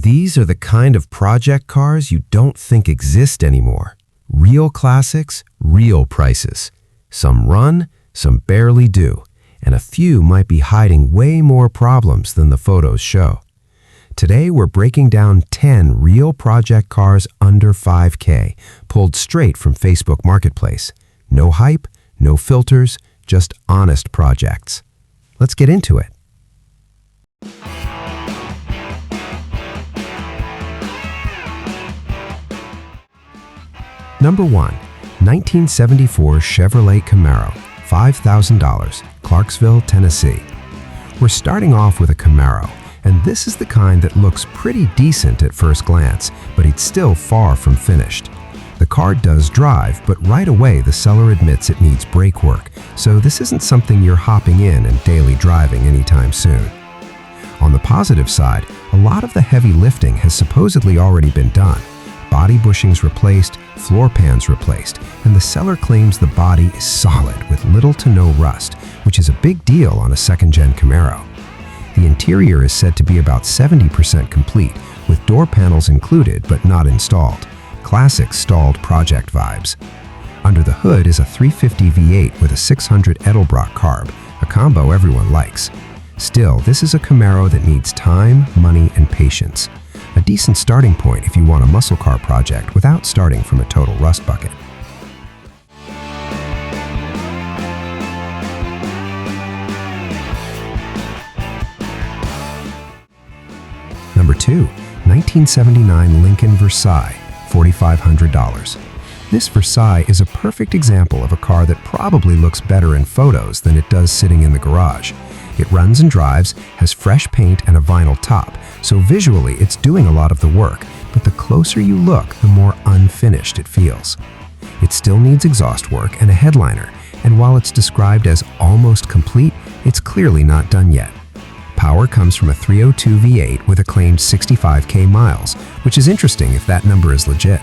These are the kind of project cars you don't think exist anymore. Real classics, real prices. Some run, some barely do, and a few might be hiding way more problems than the photos show. Today we're breaking down 10 real project cars under 5K, pulled straight from Facebook Marketplace. No hype, no filters, just honest projects. Let's get into it. Number 1. 1974 Chevrolet Camaro, $5,000, Clarksville, Tennessee. We're starting off with a Camaro, and this is the kind that looks pretty decent at first glance, but it's still far from finished. The car does drive, but right away the seller admits it needs brake work, so this isn't something you're hopping in and daily driving anytime soon. On the positive side, a lot of the heavy lifting has supposedly already been done. Body bushings replaced, floor pans replaced, and the seller claims the body is solid with little to no rust, which is a big deal on a second-gen Camaro. The interior is said to be about 70% complete, with door panels included but not installed. Classic stalled project vibes. Under the hood is a 350 V8 with a 600 Edelbrock carb, a combo everyone likes. Still, this is a Camaro that needs time, money, and patience. A decent starting point if you want a muscle car project without starting from a total rust bucket. Number 2. 1979 Lincoln Versailles, $4,500. This Versailles is a perfect example of a car that probably looks better in photos than it does sitting in the garage. It runs and drives, has fresh paint and a vinyl top, so visually it's doing a lot of the work, but the closer you look, the more unfinished it feels. It still needs exhaust work and a headliner, and while it's described as almost complete, it's clearly not done yet. Power comes from a 302 V8 with a claimed 65K miles, which is interesting if that number is legit.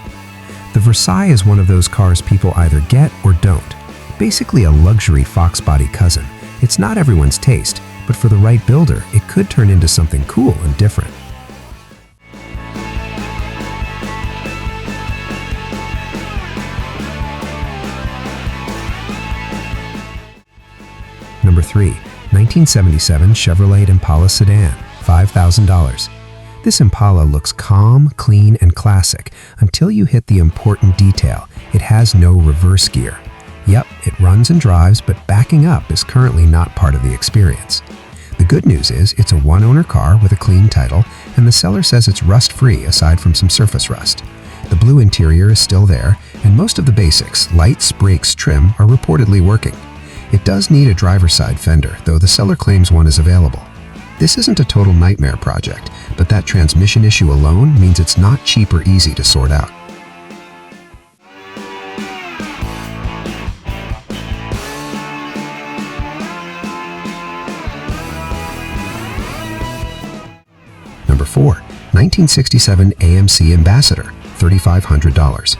The Versailles is one of those cars people either get or don't. Basically a luxury fox body cousin. It's not everyone's taste, but for the right builder, it could turn into something cool and different. Number 3. 1977 Chevrolet Impala sedan, $5,000. This Impala looks calm, clean, and classic until you hit the important detail. It has no reverse gear. Yep, it runs and drives, but backing up is currently not part of the experience. The good news is it's a one-owner car with a clean title, and the seller says it's rust-free aside from some surface rust. The blue interior is still there, and most of the basics, lights, brakes, trim, are reportedly working. It does need a driver's side fender, though the seller claims one is available. This isn't a total nightmare project, but that transmission issue alone means it's not cheap or easy to sort out. Number 4. 1967 AMC Ambassador, $3,500.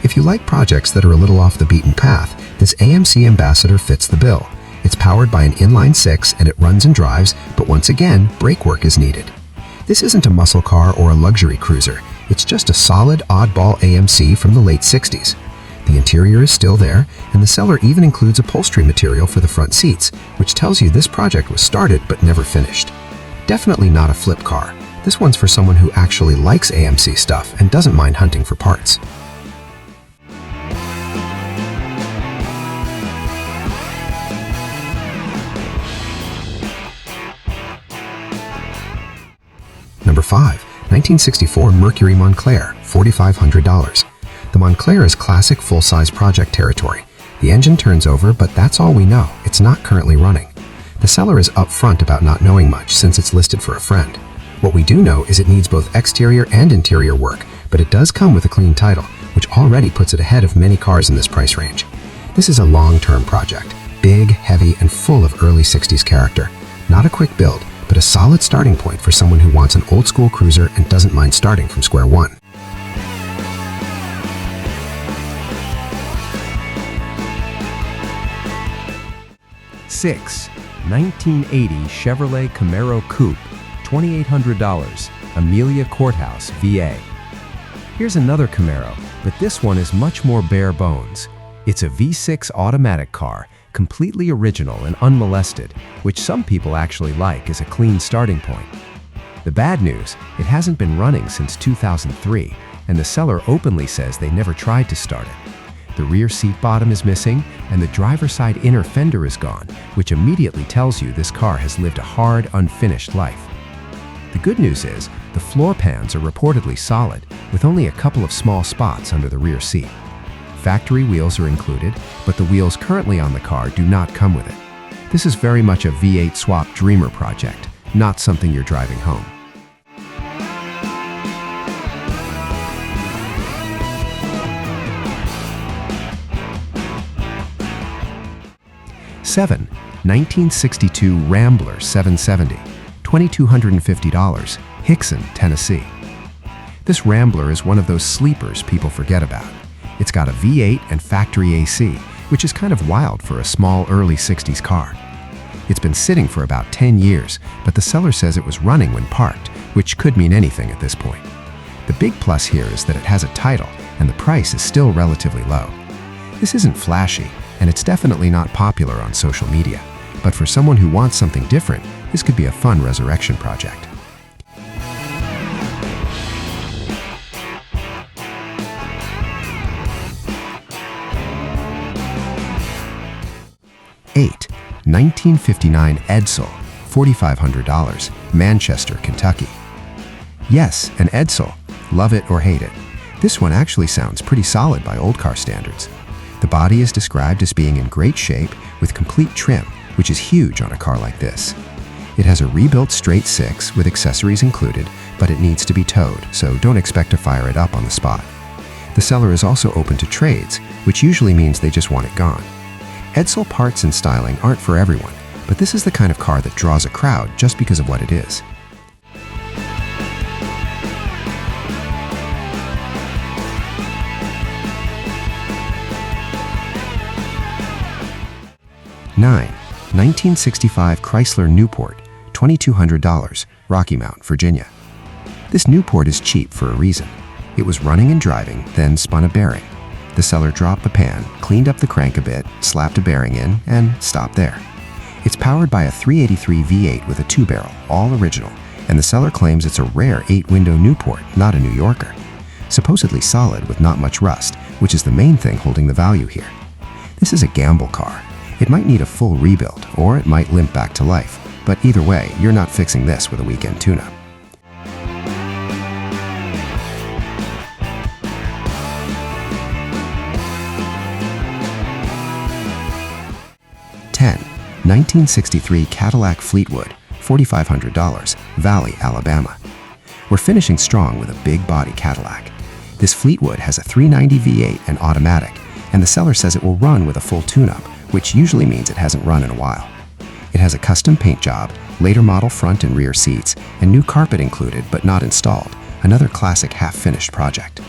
If you like projects that are a little off the beaten path, this AMC Ambassador fits the bill. It's powered by an inline 6 and it runs and drives, but once again, brake work is needed. This isn't a muscle car or a luxury cruiser. It's just a solid, oddball AMC from the late 60s. The interior is still there, and the seller even includes upholstery material for the front seats, which tells you this project was started but never finished. Definitely not a flip car. This one's for someone who actually likes AMC stuff and doesn't mind hunting for parts. Number 5. 1964 Mercury Montclair, $4,500. The Montclair is classic full-size project territory. The engine turns over, but that's all we know. It's not currently running. The seller is upfront about not knowing much since it's listed for a friend. What we do know is it needs both exterior and interior work, but it does come with a clean title, which already puts it ahead of many cars in this price range. This is a long-term project, big, heavy, and full of early 60s character. Not a quick build, but a solid starting point for someone who wants an old-school cruiser and doesn't mind starting from square one. Six, 1980 Chevrolet Camaro Coupe, $2,800, Amelia Courthouse, VA. Here's another Camaro, but this one is much more bare bones. It's a V6 automatic car, completely original and unmolested, which some people actually like as a clean starting point. The bad news, it hasn't been running since 2003, and the seller openly says they never tried to start it. The rear seat bottom is missing, and the driver's side inner fender is gone, which immediately tells you this car has lived a hard, unfinished life. The good news is, the floor pans are reportedly solid, with only a couple of small spots under the rear seat. Factory wheels are included, but the wheels currently on the car do not come with it. This is very much a V8 swap dreamer project, not something you're driving home. Seven, 1962 Rambler 770, $2,250, Hickson, Tennessee. This Rambler is one of those sleepers people forget about. It's got a V8 and factory AC, which is kind of wild for a small early 60s car. It's been sitting for about 10 years, but the seller says it was running when parked, which could mean anything at this point. The big plus here is that it has a title, and the price is still relatively low. This isn't flashy, and it's definitely not popular on social media, but for someone who wants something different, this could be a fun resurrection project. Eight, 1959 Edsel, $4,500, Manchester, Kentucky. Yes, an Edsel. Love it or hate it. This one actually sounds pretty solid by old car standards. The body is described as being in great shape with complete trim, which is huge on a car like this. It has a rebuilt straight six with accessories included, but it needs to be towed, so don't expect to fire it up on the spot. The seller is also open to trades, which usually means they just want it gone. Edsel parts and styling aren't for everyone, but this is the kind of car that draws a crowd just because of what it is. Nine, 1965 Chrysler Newport, $2,200, Rocky Mount, Virginia. This Newport is cheap for a reason. It was running and driving, then spun a bearing. The seller dropped the pan, cleaned up the crank a bit, slapped a bearing in, and stopped there. It's powered by a 383 V8 with a 2-barrel, all original, and the seller claims it's a rare 8-window Newport, not a New Yorker. Supposedly solid with not much rust, which is the main thing holding the value here. This is a gamble car. It might need a full rebuild, or it might limp back to life, but either way, you're not fixing this with a weekend tune-up. Ten, 1963 Cadillac Fleetwood, $4,500, Valley, Alabama. We're finishing strong with a big body Cadillac. This Fleetwood has a 390 V8 and automatic, and the seller says it will run with a full tune-up, which usually means it hasn't run in a while. It has a custom paint job, later model front and rear seats, and new carpet included but not installed, another classic half-finished project.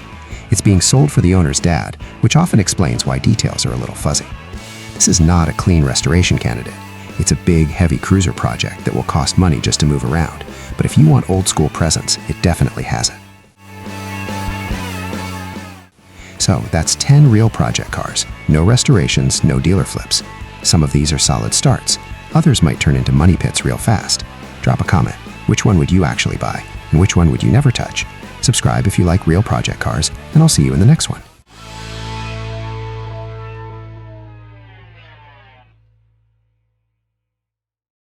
It's being sold for the owner's dad, which often explains why details are a little fuzzy. This is not a clean restoration candidate. It's a big, heavy cruiser project that will cost money just to move around, but if you want old-school presence, it definitely has it. So that's 10 real project cars. No restorations, no dealer flips. Some of these are solid starts. Others might turn into money pits real fast. Drop a comment. Which one would you actually buy? And which one would you never touch? Subscribe if you like real project cars, and I'll see you in the next one.